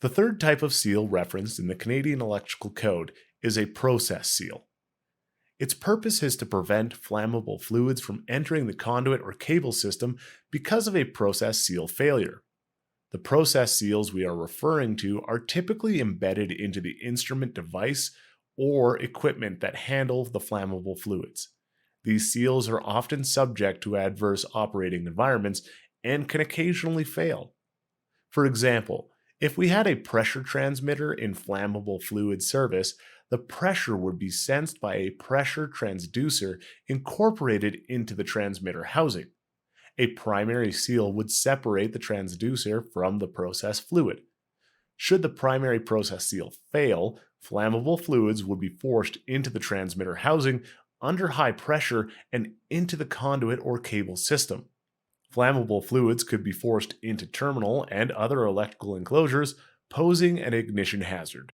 The third type of seal referenced in the Canadian Electrical Code is a process seal. Its purpose is to prevent flammable fluids from entering the conduit or cable system because of a process seal failure. The process seals we are referring to are typically embedded into the instrument device or equipment that handle the flammable fluids. These seals are often subject to adverse operating environments and can occasionally fail. For example, if we had a pressure transmitter in flammable fluid service, the pressure would be sensed by a pressure transducer incorporated into the transmitter housing. A primary seal would separate the transducer from the process fluid. Should the primary process seal fail, flammable fluids would be forced into the transmitter housing under high pressure and into the conduit or cable system. Flammable fluids could be forced into terminal and other electrical enclosures, posing an ignition hazard.